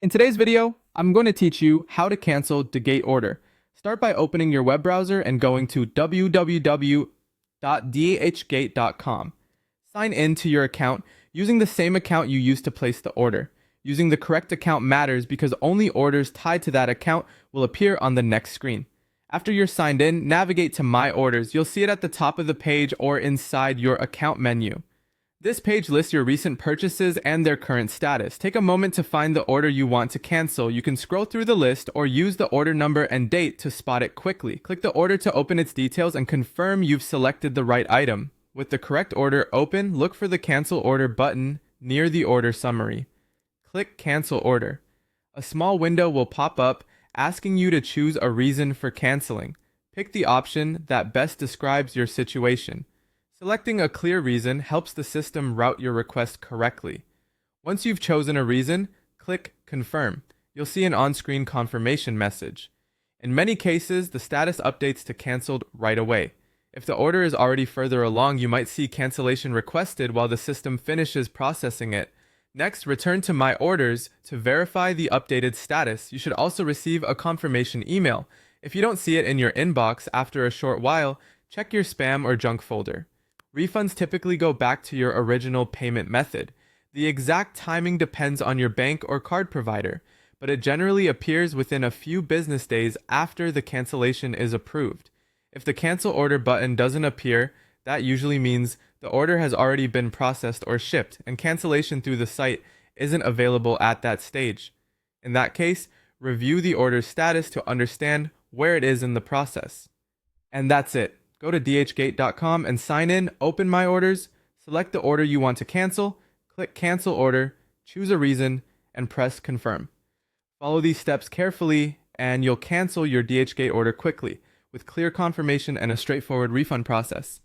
In today's video, I'm going to teach you how to cancel Dhgate order. Start by opening your web browser and going to www.dhgate.com. Sign in to your account using the same account you used to place the order. Using the correct account matters because only orders tied to that account will appear on the next screen. After you're signed in, navigate to My Orders. You'll see it at the top of the page or inside your account menu. This page lists your recent purchases and their current status. Take a moment to find the order you want to cancel. You can scroll through the list or use the order number and date to spot it quickly. Click the order to open its details and confirm you've selected the right item. With the correct order open, look for the Cancel Order button near the order summary. Click Cancel Order. A small window will pop up asking you to choose a reason for canceling. Pick the option that best describes your situation. Selecting a clear reason helps the system route your request correctly. Once you've chosen a reason, click Confirm. You'll see an on-screen confirmation message. In many cases, the status updates to canceled right away. If the order is already further along, you might see cancellation requested while the system finishes processing it. Next, return to My Orders to verify the updated status. You should also receive a confirmation email. If you don't see it in your inbox after a short while, check your spam or junk folder. Refunds typically go back to your original payment method. The exact timing depends on your bank or card provider, but it generally appears within a few business days after the cancellation is approved. If the cancel order button doesn't appear, that usually means the order has already been processed or shipped, and cancellation through the site isn't available at that stage. In that case, review the order's status to understand where it is in the process. And that's it. Go to dhgate.com and sign in, open My Orders, select the order you want to cancel, click Cancel Order, choose a reason, and press Confirm. Follow these steps carefully, and you'll cancel your Dhgate order quickly, with clear confirmation and a straightforward refund process.